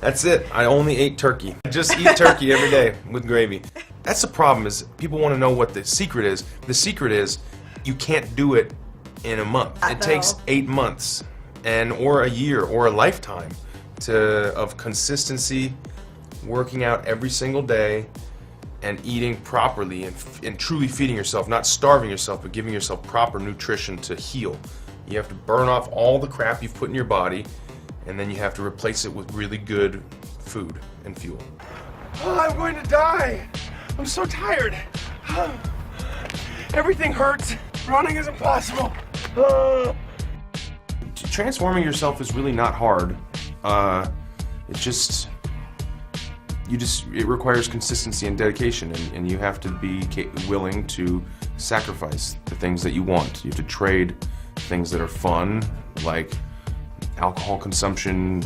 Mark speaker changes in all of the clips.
Speaker 1: That's it. I only ate turkey. I just eat turkey every day with gravy. That's the problem, is people want to know what the secret is. The secret is you can't do it in a month. It takes 8 months or a year or a lifetime of consistency, working out every single day, and eating properly and truly feeding yourself, not starving yourself, but giving yourself proper nutrition to heal. You have to burn off all the crap you've put in your body, and then you have to replace it with really good food and fuel. Oh, I'm going to die. I'm so tired. Everything hurts. Running is impossible. Transforming yourself is really not hard. It requires consistency and dedication, and you have to be willing to sacrifice the things that you want. You have to trade things that are fun, like alcohol consumption,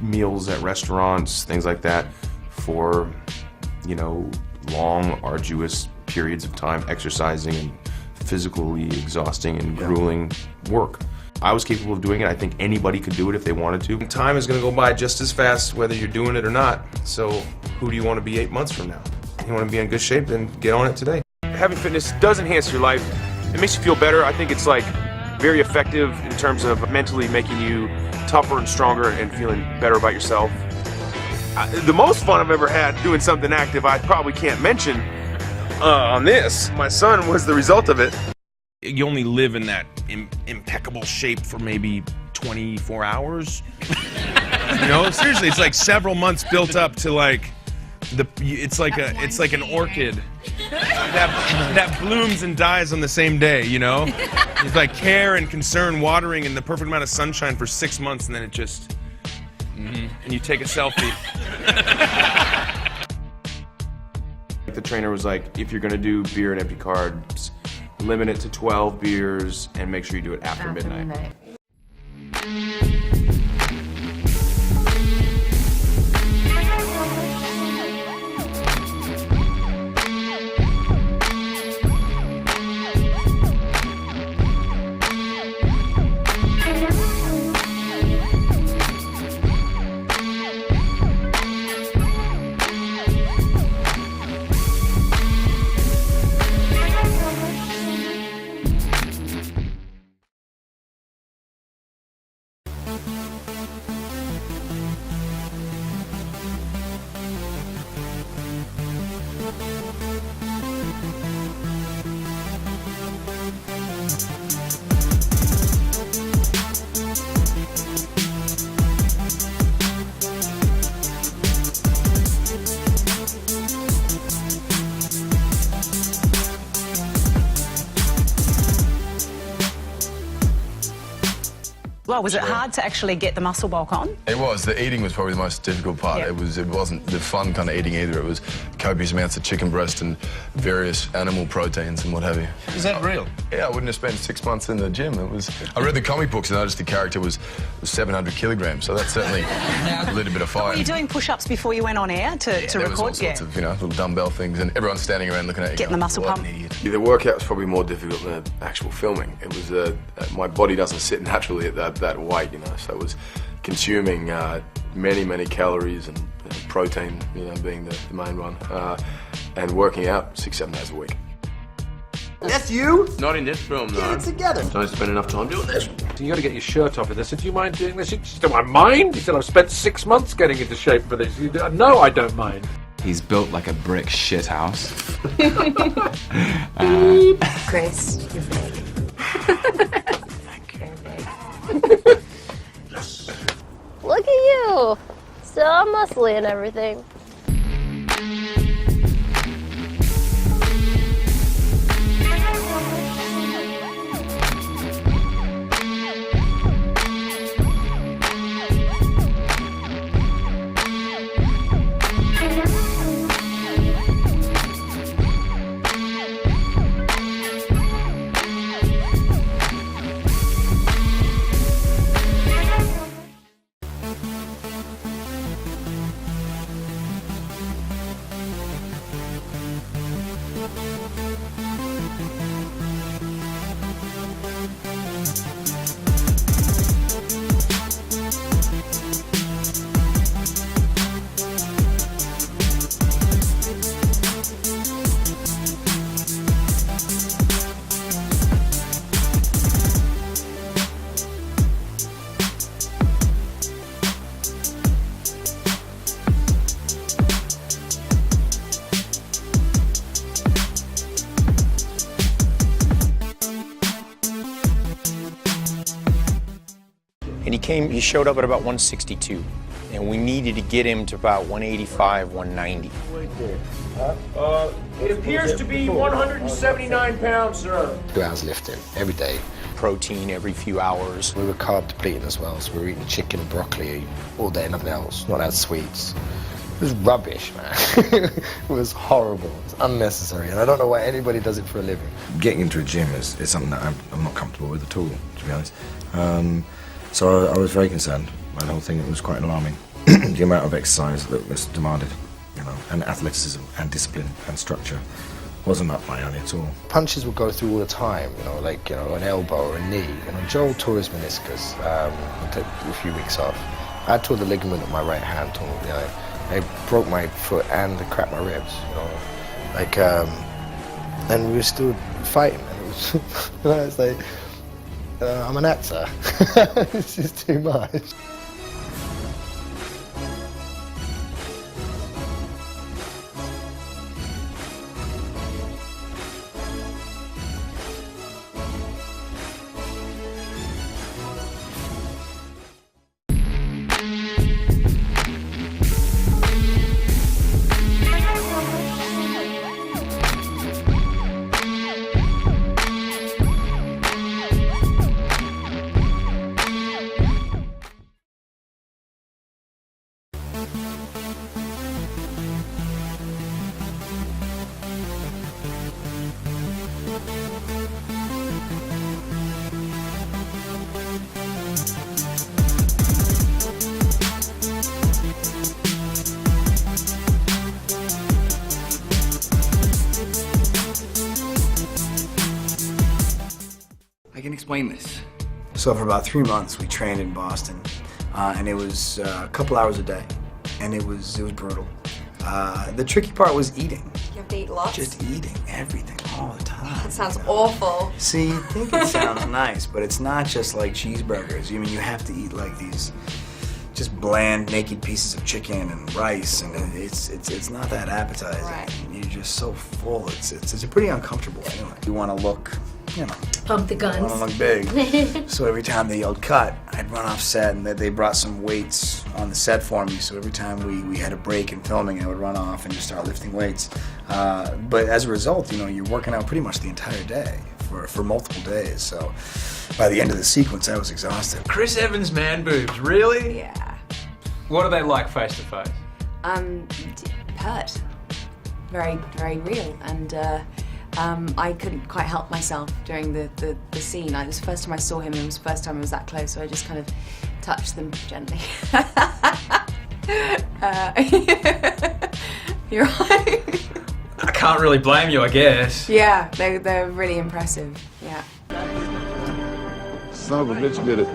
Speaker 1: meals at restaurants, things like that, for, long, arduous periods of time, exercising and physically exhausting and grueling work. I was capable of doing it. I think anybody could do it if they wanted to. Time is going to go by just as fast whether you're doing it or not. So who do you want to be 8 months from now? You want to be in good shape, then get on it today. Having fitness does enhance your life. It makes you feel better. I think it's very effective in terms of mentally making you tougher and stronger and feeling better about yourself. The most fun I've ever had doing something active I probably can't mention on this. My son was the result of it. You only live in that impeccable shape for maybe 24 hours. Seriously, it's like several months built up to it's like an orchid that blooms and dies on the same day, It's like care and concern, watering, and the perfect amount of sunshine for 6 months, and then it just, and you take a selfie. The trainer was like, if you're gonna do beer and empty cards, limit it to 12 beers and make sure you do it after midnight.
Speaker 2: Well, was it hard to actually get the muscle bulk on?
Speaker 3: It was. The eating was probably the most difficult part.
Speaker 2: Yep.
Speaker 3: It wasn't the fun kind of eating either. It was copious amounts of chicken breast and various animal proteins and what have you.
Speaker 4: Is that real?
Speaker 3: Yeah, I wouldn't have spent 6 months in the gym. I read the comic books and noticed the character was 700 kilograms, so that certainly lit a bit of fire.
Speaker 2: Were you doing push-ups before you went on air to
Speaker 3: there
Speaker 2: record?
Speaker 3: was all sorts of, little dumbbell things, and everyone's standing around looking at you.
Speaker 2: Getting the muscle
Speaker 3: "What
Speaker 2: pump."
Speaker 3: an idiot."
Speaker 5: The workout was probably more difficult than the actual filming. It was my body doesn't sit naturally at that weight, so it was consuming many calories and protein, being the main one, and working out 6-7 days a week.
Speaker 6: That's you?
Speaker 4: Not in this film, though.
Speaker 6: Get it together.
Speaker 4: Don't spend enough time doing this.
Speaker 7: You got to get your shirt off for this. Do you mind doing this? Do I mind? He said, I've spent 6 months getting into shape for this. No, I don't mind.
Speaker 8: He's built like a brick shithouse.
Speaker 9: Chris, you're big.
Speaker 10: Look at you! So muscly and everything.
Speaker 11: He showed up at about 162, and we needed to get him to about 185, 190.
Speaker 7: It appears to be 179 pounds, sir.
Speaker 11: 2 hours lifting every day. Protein every few hours. We were carb depleting as well, so we were eating chicken and broccoli all day, nothing else, not out sweets. It was rubbish, man. It was horrible. It's unnecessary, and I don't know why anybody does it for a living.
Speaker 12: Getting into a gym is something that I'm not comfortable with at all, to be honest. So I was very concerned by the whole thing. It was quite alarming. The amount of exercise that was demanded, you know, and athleticism and discipline and structure wasn't up my alley at all.
Speaker 11: Punches would go through all the time, you know, like, you know, an elbow or a knee. You know, Joel tore his meniscus. It took a few weeks off. I tore the ligament of my right hand. You know, I broke my foot and cracked my ribs. You know, like, and we were still fighting. And it was, you know, it's like, I'm an actor. It's just too much.
Speaker 13: I can explain this.
Speaker 14: So for about 3 months, we trained in Boston, and it was a couple hours a day, and it was brutal. The tricky part was eating.
Speaker 9: You have to eat lots?
Speaker 14: Just eating everything all the time.
Speaker 9: That sounds awful.
Speaker 14: See, you think it sounds nice, but it's not just like cheeseburgers. I mean, you have to eat like these just bland, naked pieces of chicken and rice, and it's not that appetizing.
Speaker 9: Right.
Speaker 14: You're just so full. It's a pretty uncomfortable feeling. You want to look, you know,
Speaker 10: Pump the guns.
Speaker 14: I want to look big. So every time they yelled cut, I'd run off set, and they brought some weights on the set for me. So every time we had a break in filming, I would run off and just start lifting weights. But as a result, you know, you're working out pretty much the entire day for multiple days. So by the end of the sequence, I was exhausted.
Speaker 13: Chris Evans' man boobs, really?
Speaker 9: Yeah.
Speaker 13: What are they like face to face?
Speaker 9: Hurt. Very, very real. And I couldn't quite help myself during the scene. It was the first time I saw him, and it was the first time I was that close, so I just kind of touched them gently. You're right.
Speaker 13: I can't really blame you, I guess.
Speaker 9: Yeah, they're really impressive. Yeah.
Speaker 15: Son of a bitch did it.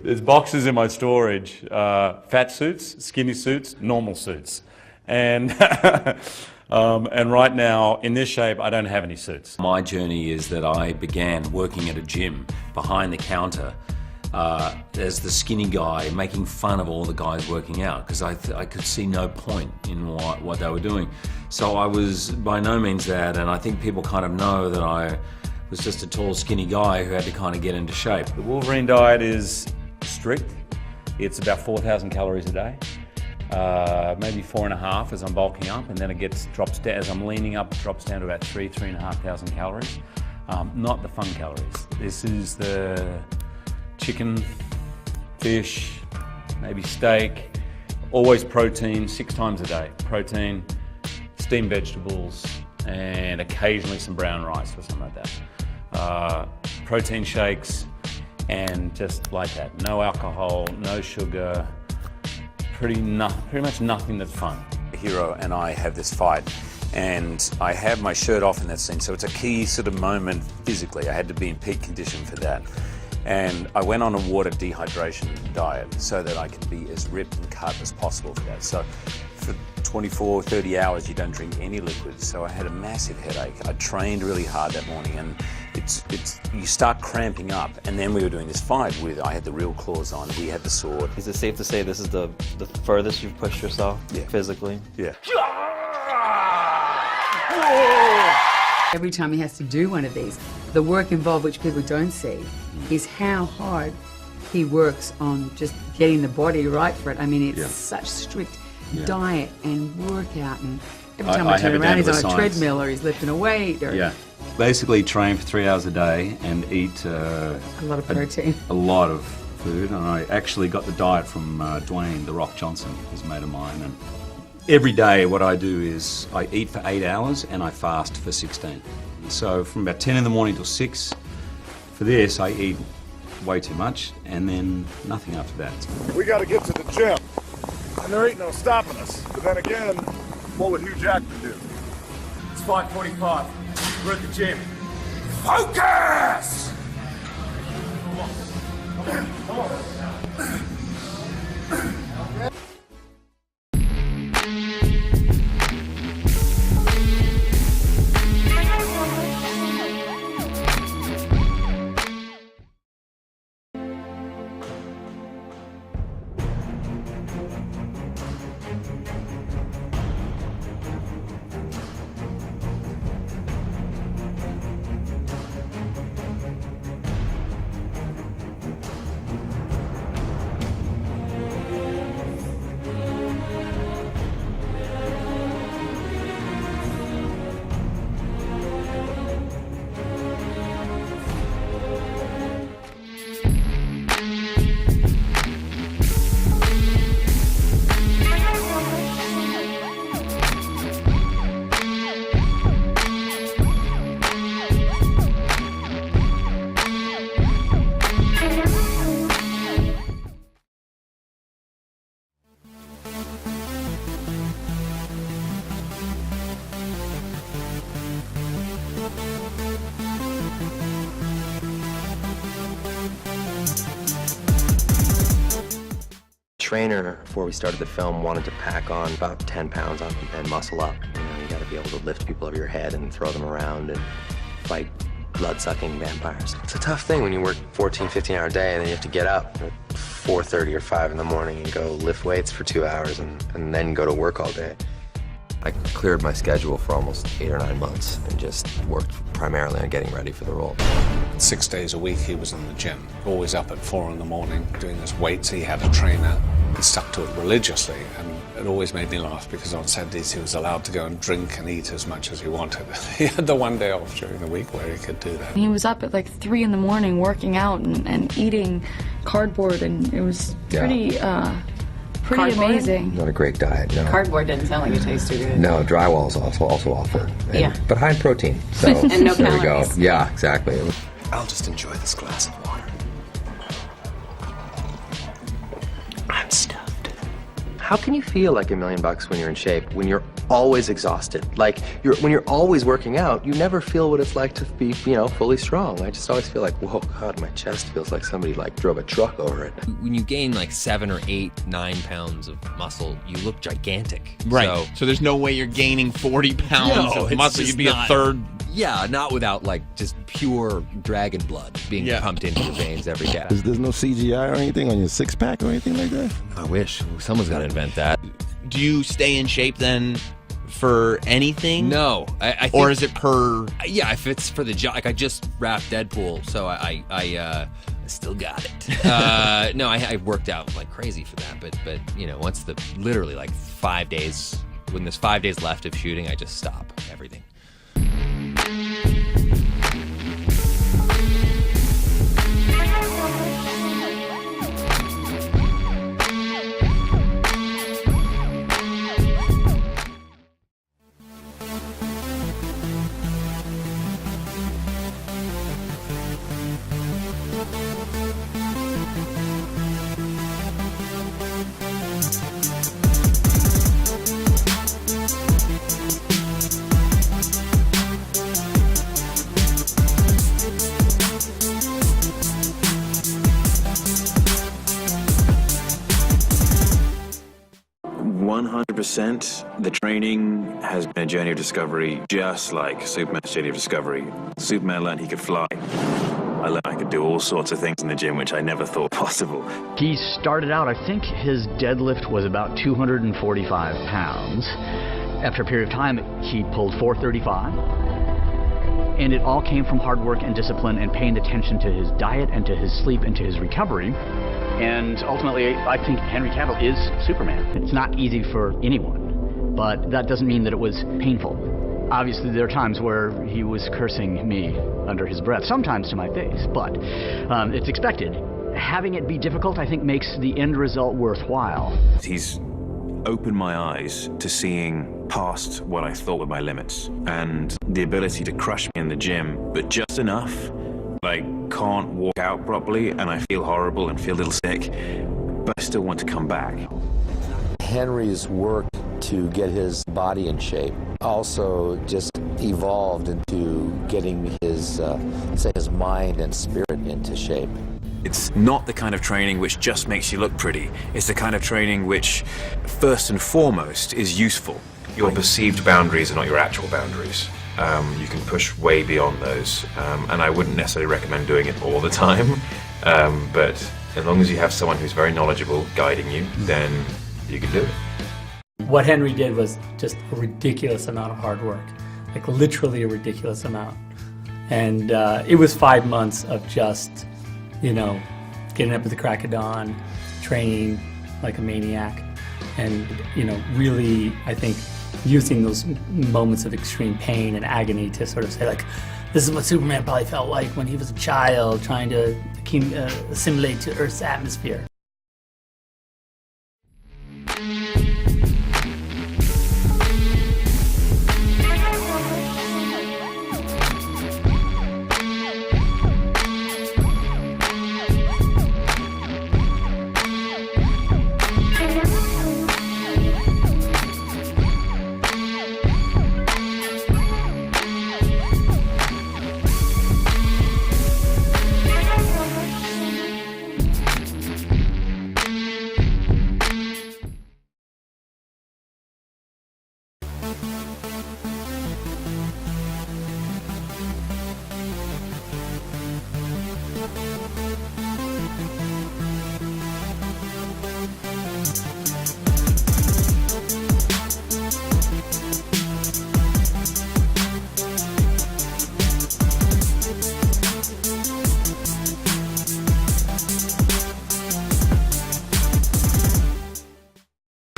Speaker 16: There's boxes in my storage, fat suits, skinny suits, normal suits. And, and right now, in this shape, I don't have any suits.
Speaker 17: My journey is that I began working at a gym behind the counter as the skinny guy, making fun of all the guys working out, because I could see no point in what they were doing. So I was by no means that, and I think people kind of know that I was just a tall, skinny guy who had to kind of get into shape.
Speaker 16: The Wolverine diet is strict. It's about 4,000 calories a day, maybe 4.5 as I'm bulking up, and then it drops down as I'm leaning up. It drops down to about 3,500 calories. Not the fun calories. This is the chicken, fish, maybe steak, always protein 6 times a day. Protein, steamed vegetables, and occasionally some brown rice or something like that. Protein shakes. And just like that, no alcohol, no sugar, pretty much nothing that's fun.
Speaker 17: The hero and I have this fight, and I have my shirt off in that scene, so it's a key sort of moment physically. I had to be in peak condition for that. And I went on a water dehydration diet so that I could be as ripped and cut as possible for that. So
Speaker 16: 24, 30 hours you don't drink any liquids, so I had a massive headache. I trained really hard that morning, and you start cramping up. And then we were doing this fight I had the real claws on, he had the sword.
Speaker 15: Is it safe to say this is the furthest you've pushed yourself physically?
Speaker 16: Yeah.
Speaker 18: Every time he has to do one of these, the work involved, which people don't see, is how hard he works on just getting the body right for it. I mean, it's such strict diet and workout, and every time I turn around, he's on a treadmill or he's lifting a weight. Or
Speaker 16: Basically train for 3 hours a day and eat
Speaker 18: a lot of protein.
Speaker 16: A lot of food, and I actually got the diet from Dwayne The Rock Johnson, who's a mate of mine. And every day what I do is I eat for 8 hours and I fast for 16. So from about 10 in the morning till 6, for this I eat way too much and then nothing after that.
Speaker 19: We got to get to the gym, and there ain't no stopping us. But then again, what would Hugh Jackman do? It's 5:45. We're at the gym. Focus! Come on. Come on.
Speaker 20: Trainer, before we started the film, wanted to pack on about 10 pounds on and muscle up. You got to be able to lift people over your head and throw them around and fight blood-sucking vampires. It's a tough thing when you work 14, 15-hour day and then you have to get up at 4:30 or 5 in the morning and go lift weights for 2 hours and then go to work all day. I cleared my schedule for almost 8 or 9 months and just worked primarily on getting ready for the role.
Speaker 21: 6 days a week he was in the gym, always up at 4 in the morning doing his weights. He had a trainer. He stuck to it religiously, and it always made me laugh because on Saturdays he was allowed to go and drink and eat as much as he wanted. He had the one day off during the week where he could do that.
Speaker 22: He was up at like 3 in the morning working out and eating cardboard, and it was pretty amazing.
Speaker 20: Not a great diet, no.
Speaker 9: Cardboard didn't sound like it tasted too good.
Speaker 20: No, drywall is also awful. But high in protein. So
Speaker 9: and no
Speaker 20: there
Speaker 9: calories.
Speaker 20: we go. Yeah, exactly.
Speaker 23: I'll just enjoy this glass of water. I'm stuffed.
Speaker 20: How can you feel like $1 million when you're in shape, when you're always exhausted? Like, when you're always working out, you never feel what it's like to be, fully strong. I just always feel like, whoa, God, my chest feels like somebody drove a truck over it.
Speaker 24: When you gain like 7 or 8, 9 pounds of muscle, you look gigantic.
Speaker 4: Right. So there's no way you're gaining 40 pounds of muscle. You'd be a third.
Speaker 24: Yeah, not without like just pure dragon blood being pumped into your veins every day.
Speaker 25: There's no CGI or anything on your six-pack or anything like that?
Speaker 24: I wish. Someone's got to invent that.
Speaker 4: Do you stay in shape then for anything?
Speaker 24: No. I think,
Speaker 4: or is it per...
Speaker 24: Yeah, if it's for the job. Like, I just wrapped Deadpool, so I still got it. No, I worked out like crazy for that, but once literally like 5 days, when there's 5 days left of shooting, I just stop everything.
Speaker 1: 100%. The training has been a journey of discovery, just like Superman's journey of discovery. Superman learned he could fly. I learned I could do all sorts of things in the gym which I never thought possible.
Speaker 2: He started out, I think his deadlift was about 245 pounds. After a period of time, he pulled 435. And it all came from hard work and discipline and paying attention to his diet and to his sleep and to his recovery. And ultimately, I think Henry Cavill is Superman. It's not easy for anyone, but that doesn't mean that it was painful. Obviously, there are times where he was cursing me under his breath, sometimes to my face, but it's expected. Having it be difficult, I think, makes the end result worthwhile.
Speaker 1: He's opened my eyes to seeing past what I thought were my limits, and the ability to crush me in the gym, but just enough. I can't walk out properly, and I feel horrible and feel a little sick, but I still want to come back.
Speaker 3: Henry's work to get his body in shape also just evolved into getting his, say, his mind and spirit into shape.
Speaker 1: It's not the kind of training which just makes you look pretty. It's the kind of training which, first and foremost, is useful. Your perceived boundaries are not your actual boundaries. You can push way beyond those, and I wouldn't necessarily recommend doing it all the time, but as long as you have someone who's very knowledgeable guiding you, then you can do it.
Speaker 5: What Henry did was just a ridiculous amount of hard work, like literally a ridiculous amount. And it was 5 months of just, you know, getting up at the crack of dawn, training like a maniac, and, you know, really, I think, using those moments of extreme pain and agony to sort of say, like, this is what Superman probably felt like when he was a child trying to assimilate to Earth's atmosphere.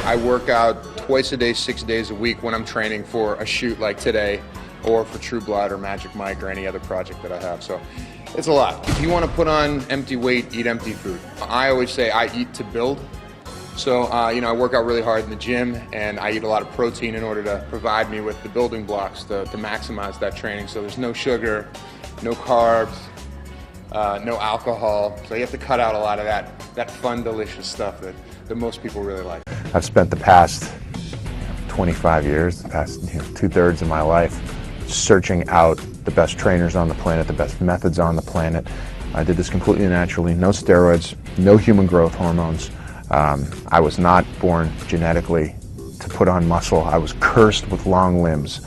Speaker 6: I work out twice a day, 6 days a week when I'm training for a shoot like today, or for True Blood or Magic Mike or any other project that I have. So it's a lot. If you want to put on empty weight, eat empty food. I always say I eat to build. So, you know, I work out really hard in the gym, and I eat a lot of protein in order to provide me with the building blocks to maximize that training. So there's no sugar, no carbs, no alcohol. So you have to cut out a lot of that fun, delicious stuff that most people really like.
Speaker 26: I've spent the past 25 years, the past 2/3 of my life, searching out the best trainers on the planet, the best methods on the planet. I did this completely naturally, no steroids, no human growth hormones. I was not born genetically to put on muscle. I was cursed with long limbs.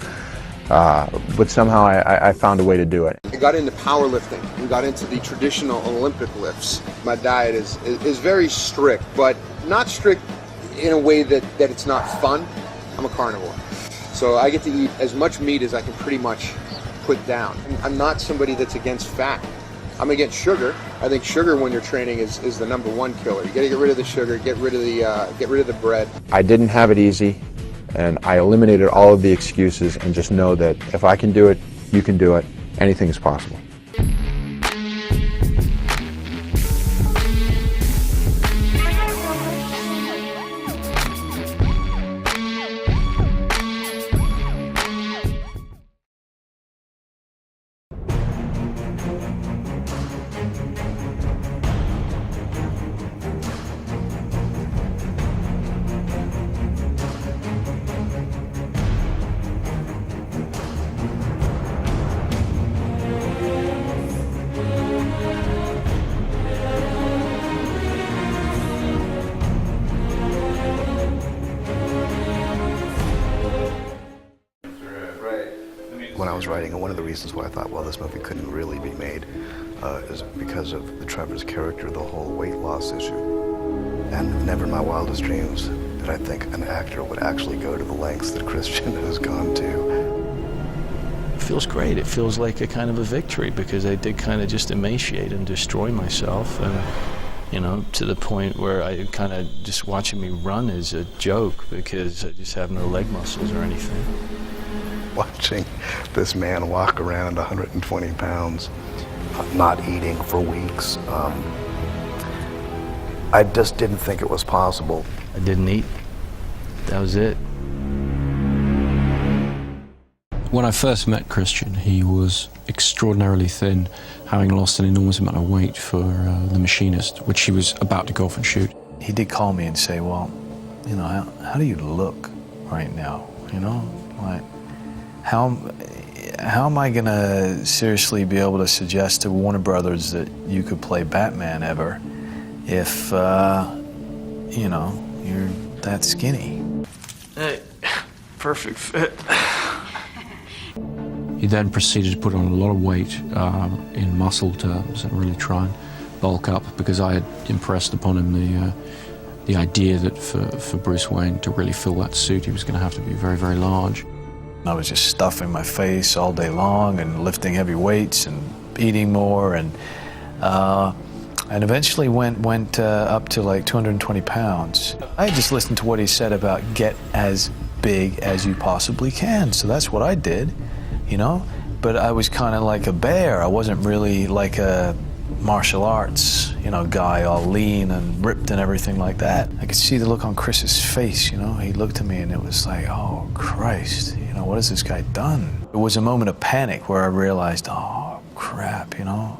Speaker 26: But somehow I found a way to do it.
Speaker 6: I got into powerlifting. We got into the traditional Olympic lifts. My diet is very strict, but not strict in a way that it's not fun. I'm a carnivore. So I get to eat as much meat as I can pretty much put down. I'm not somebody that's against fat. I'm against sugar. I think sugar when you're training is the #1 killer. You gotta get rid of the sugar, get rid of the bread.
Speaker 26: I didn't have it easy, and I eliminated all of the excuses and just know that if I can do it, you can do it. Anything is possible.
Speaker 7: was writing, and one of the reasons why I thought, well, this movie couldn't really be made is because of the Trevor's character, the whole weight loss issue. And never in my wildest dreams did I think an actor would actually go to the lengths that Christian has gone to.
Speaker 8: It feels great. It feels like a kind of a victory, because I did kind of just emaciate and destroy myself, and you know, to the point where I kind of just watching me run is a joke because I just have no leg muscles or anything.
Speaker 7: Watching this man walk around 120 pounds, not eating for weeks, I just didn't think it was possible.
Speaker 8: I didn't eat. That was it.
Speaker 10: When I first met Christian, he was extraordinarily thin, having lost an enormous amount of weight for The Machinist, which he was about to go off and shoot.
Speaker 8: He did call me and say, well, you know, how do you look right now? You know, like, how am I gonna seriously be able to suggest to Warner Brothers that you could play Batman ever if, you know, you're that skinny? Hey, perfect fit.
Speaker 10: He then proceeded to put on a lot of weight in muscle terms and really try and bulk up, because I had impressed upon him the idea that for Bruce Wayne to really fill that suit, he was going to have to be very, very large.
Speaker 8: I was just stuffing my face all day long and lifting heavy weights and eating more, and eventually went up to like 220 pounds. I just listened to what he said about get as big as you possibly can, so that's what I did. You know, but I was kind of like a bear. I wasn't really like a martial arts, you know, guy all lean and ripped and everything like that. I could see the look on Chris's face, you know. He looked at me and it was like, oh, Christ, you know, what has this guy done? It was a moment of panic where I realized, oh, crap, you know.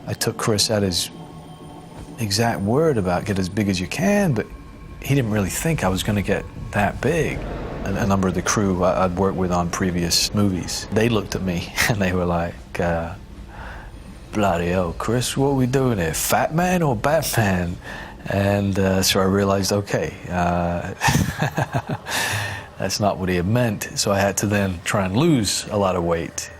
Speaker 8: I took Chris at his exact word about get as big as you can, but he didn't really think I was going to get that big. A number of the crew I'd worked with on previous movies, they looked at me and they were like, bloody hell, Chris, what are we doing here, Fat Man or Batman? And so I realized, okay, that's not what he had meant, so I had to then try and lose a lot of weight.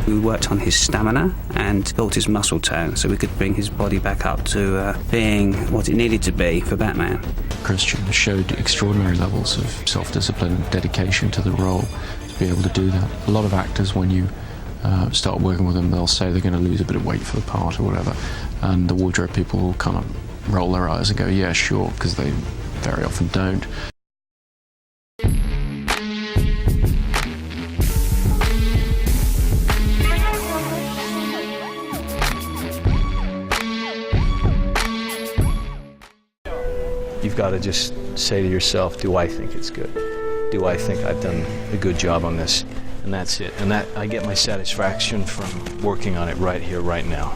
Speaker 11: We worked on his stamina and built his muscle tone so we could bring his body back up to being what it needed to be for Batman.
Speaker 10: Christian showed extraordinary levels of self-discipline and dedication to the role to be able to do that. A lot of actors, when you start working with them, they'll say they're going to lose a bit of weight for the part or whatever, and the wardrobe people will kind of roll their eyes and go, yeah, sure, because they very often don't.
Speaker 8: You've got to just say to yourself, do I think it's good? Do I think I've done a good job on this? And that's it. And that I get my satisfaction from working on it right here, right now.